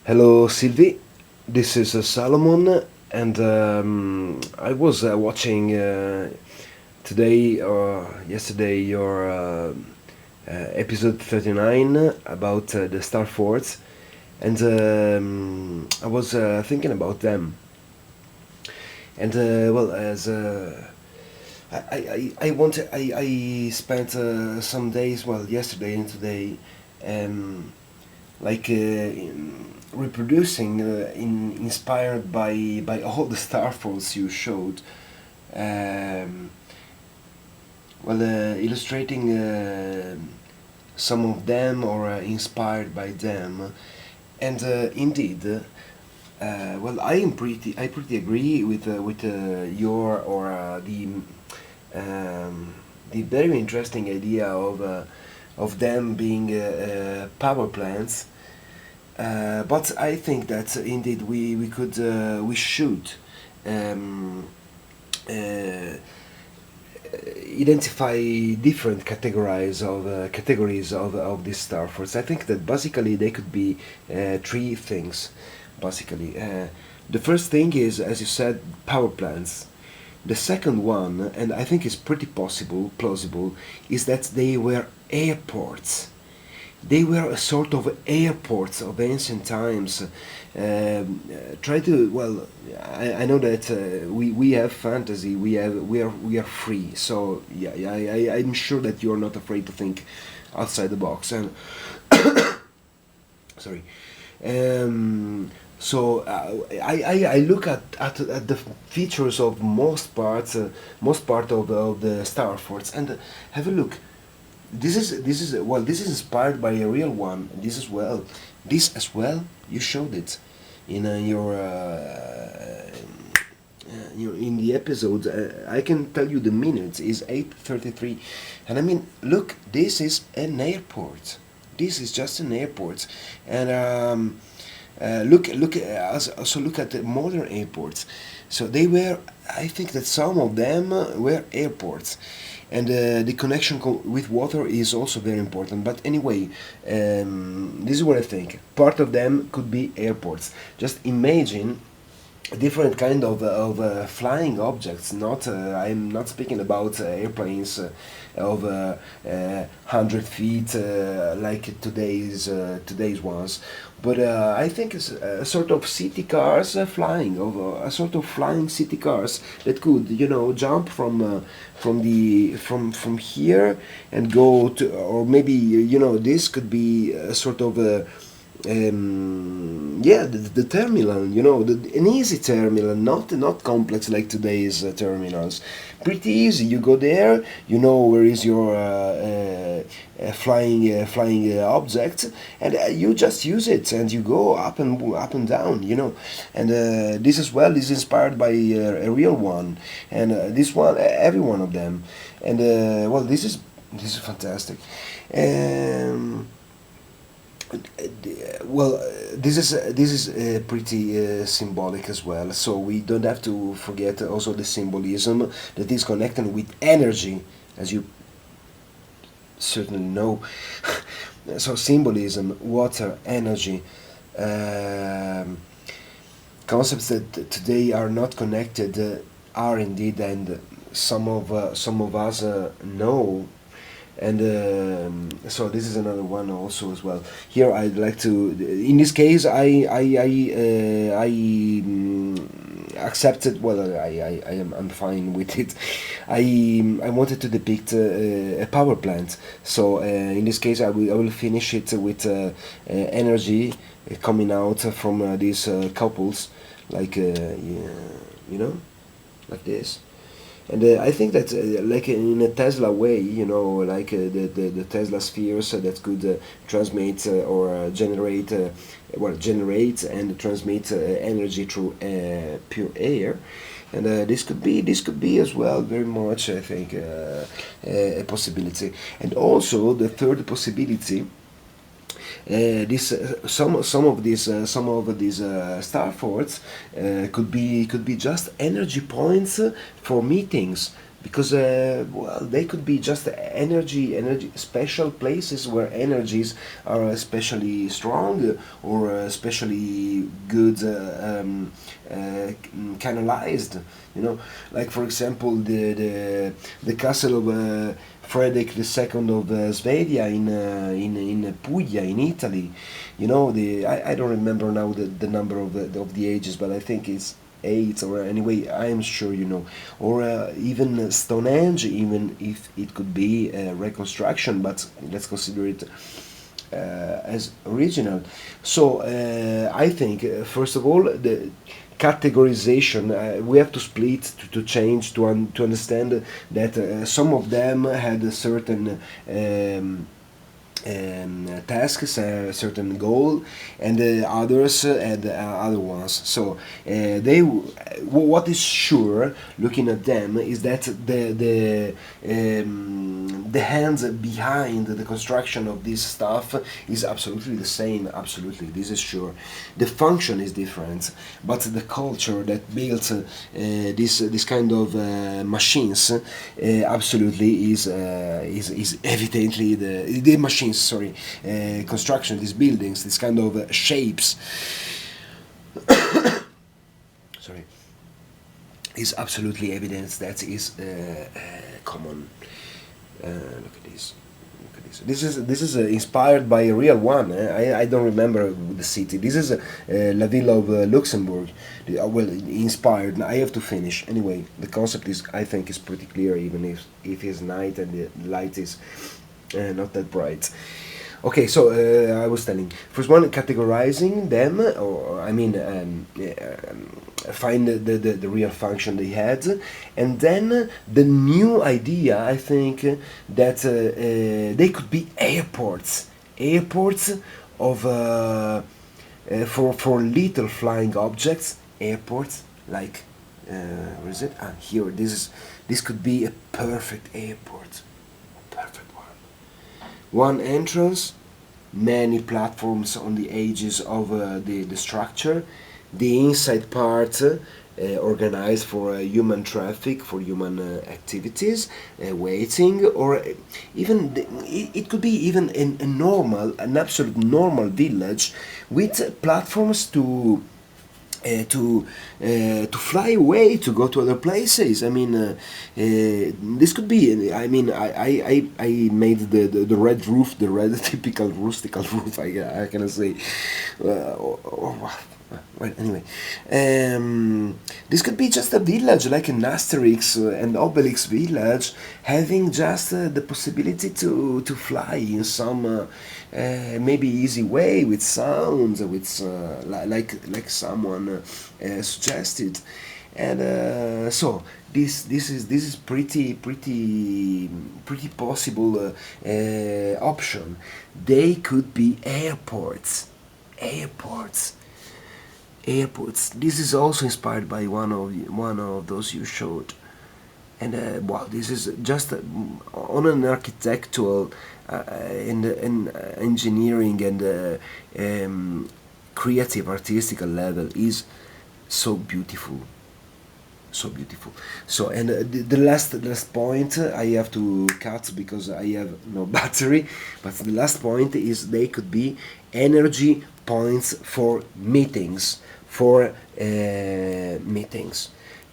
Hello, Sylvie. This is Solomon, and I was watching today or yesterday your episode 39 about the Star Force, and I was thinking about them. And well, as I spent some days, well, yesterday and today, um, reproducing inspired by all the star force you showed, um, well, illustrating some of them or inspired by them. And indeed, well, I pretty agree with your or the very interesting idea of them being power plants. But I think that indeed we should um, uh, identify different categories of these star force. I think that basically they could be three things. Basically, the first thing is, as you said, power plants. The second one, and I think is pretty plausible, is that they were airports. They were a sort of airports of ancient times. Try to well, I know that we have fantasy. We are free. So yeah, I'm sure that you're not afraid to think outside the box. And sorry. So I look at the features of most part of the Star Force, and have a look. This is inspired by a real one. This as well you showed it in your in the episode. I can tell you the minutes is 8:33, and I mean, look, this is an airport. This is just an airport, and look at the modern airports. So they were. I think that some of them were airports, and the connection with water is also very important. But anyway, this is what I think. Part of them could be airports. Just imagine different kind of flying objects. Not I'm not speaking about airplanes of 100 feet like today's ones, but I think it's a sort of city cars flying, of a sort of flying city cars that could jump from here and go to, or maybe this could be a sort of a yeah, the terminal, an easy terminal, not complex like today's terminals. Pretty easy. You go there, you know where is your flying object, and you just use it, and you go up and down, And this as well is inspired by a real one, and this one, every one of them, and well, this is fantastic. Um, well, this is pretty symbolic as well. So we don't have to forget also the symbolism that is connected with energy, as you certainly know. So symbolism, water, energy, um, concepts that today are not connected are indeed, and some of us know. And so this is another one also as well. Here I'd like to, in this case, I accepted. Well, I'm fine with it. I wanted to depict a power plant. So in this case, I will finish it with energy coming out from these couples, like like this. And I think that, like in a Tesla way, like the Tesla spheres that could transmit or generate and transmit energy through pure air, and this could be as well very much, I think, a possibility. And also the third possibility This some of these star forts could be just energy points for meetings, because well, they could be just energy special places where energies are especially strong or especially good canalized, you know, like for example the castle of Frederick II of Svevia in Puglia in Italy. You know, I don't remember now the number of the ages, but I think it's eight, or anyway I'm sure you know. Or even Stonehenge, even if it could be a reconstruction, but let's consider it as original. So I think first of all the categorization, we have to split to change to understand that some of them had a certain tasks, a certain goal, and the others had other ones. So what is sure, looking at them, is that the hands behind the construction of this stuff is absolutely the same. Absolutely, this is sure. The function is different, but the culture that built this kind of machines absolutely is evidently the machines. Sorry, construction, these buildings, this kind of shapes. Sorry, is absolutely evidence that is common. Look at this. Look at this. This is inspired by a real one. I don't remember the city. This is La Villa of Luxembourg. Well, inspired. I have to finish. Anyway, the concept is, I think, is pretty clear, even if it's night and the light is not that bright. Okay, so I was telling. First one, categorizing them, or I mean, find the real function they had, and then the new idea. I think that they could be airports of for little flying objects. Airports like where is it? Ah, here. This could be a perfect airport. Perfect one entrance, many platforms on the edges of the structure, the inside part organized for human traffic, for human activities, waiting, or even it could be even an absolute normal village with platforms to fly away, to go to other places. I mean, this could be. I mean, I made the red roof, the red typical rustical roof. I cannot say. Well, anyway, this could be just a village, like an Asterix and Obelix village, having just the possibility to fly in some maybe easy way with sounds, with like someone suggested, and so this is pretty possible option. They could be airports. This is also inspired by one of those you showed, and wow, this is just on an architectural and engineering and creative artistical level is so beautiful. So, and the last point I have to cut because I have no battery, but the last point is they could be energy points for meetings,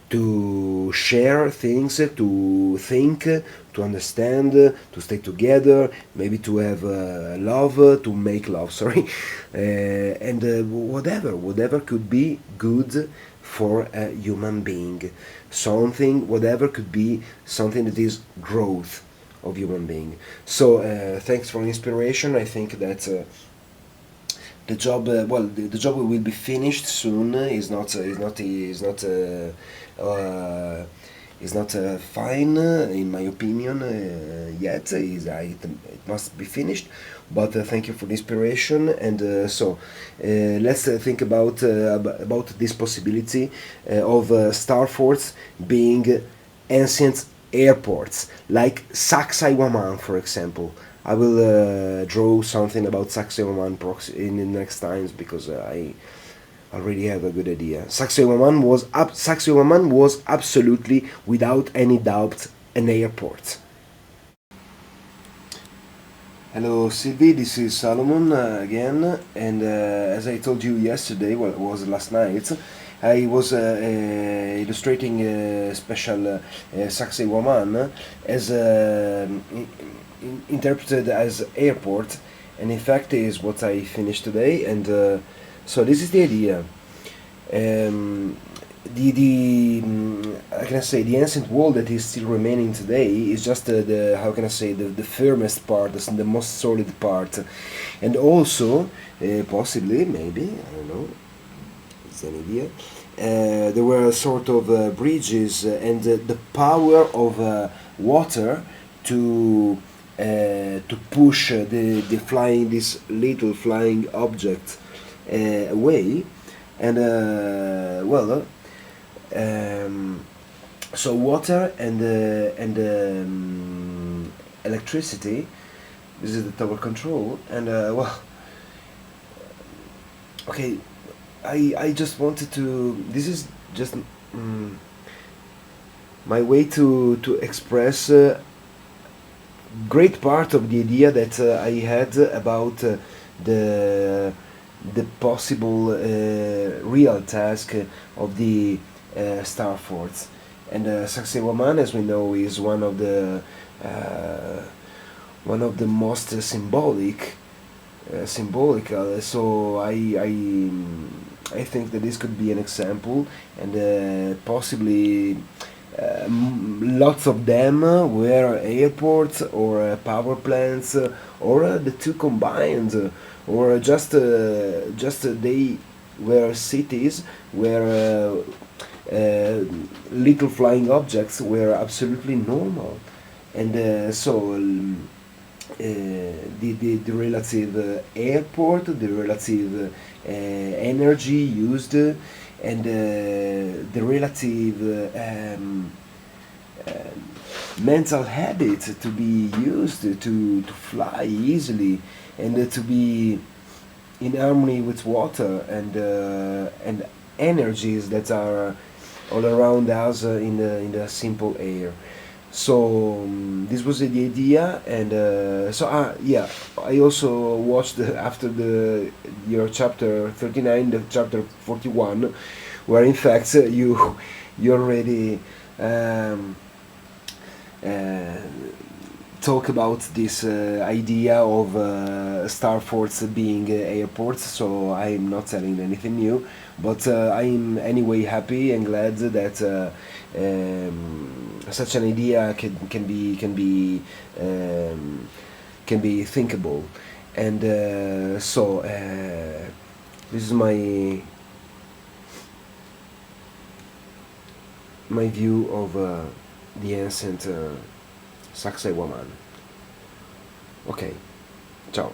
to share things, to think, to understand, to stay together, maybe to have love, to make love, sorry, and whatever could be good for a human being. Whatever could be something that is growth of human being. So thanks for inspiration. I think that the job, the job will be finished soon. Is not fine in my opinion yet. It must be finished. But thank you for the inspiration, and so let's think about this possibility of star forts being ancient airports, like Saqsaywaman, for example. I will draw something about Saqsaywaman in the next times, because I already have a good idea. Saqsaywaman was absolutely, without any doubt, an airport. Hello Sylvie, this is Solomon again, and as I told you yesterday, well, it was last night, I was illustrating a special Saqsaywaman as interpreted as airport, and in fact is what I finished today, and so this is the idea. Um, how can I say, the ancient wall that is still remaining today is just the how can I say, the firmest part, the most solid part, and also possibly, maybe, I don't know, it's an idea. There were sort of bridges and the power of water to push this little flying object away, and so water and electricity. This is the tower control, and okay. I just wanted to. This is just my way to express great part of the idea that I had about the possible real task of the star forts. And Saqsaywaman, as we know, is one of the most symbolical. So I think that this could be an example, and possibly lots of them were airports or power plants, or the two combined, or just they were cities where little flying objects were absolutely normal, and the relative airport, the relative energy used, and the relative mental habit to be used to fly easily, and to be in harmony with water, and energies that are all around us in the simple air. So this was the idea, and yeah, I also watched after your chapter 39, the chapter 41, where in fact you already uh, talk about this idea of star forts being airports. So I'm not telling anything new, but I'm anyway happy and glad that such an idea can be thinkable, and this is my view of the ancient Saqsaywaman. Okay, ciao.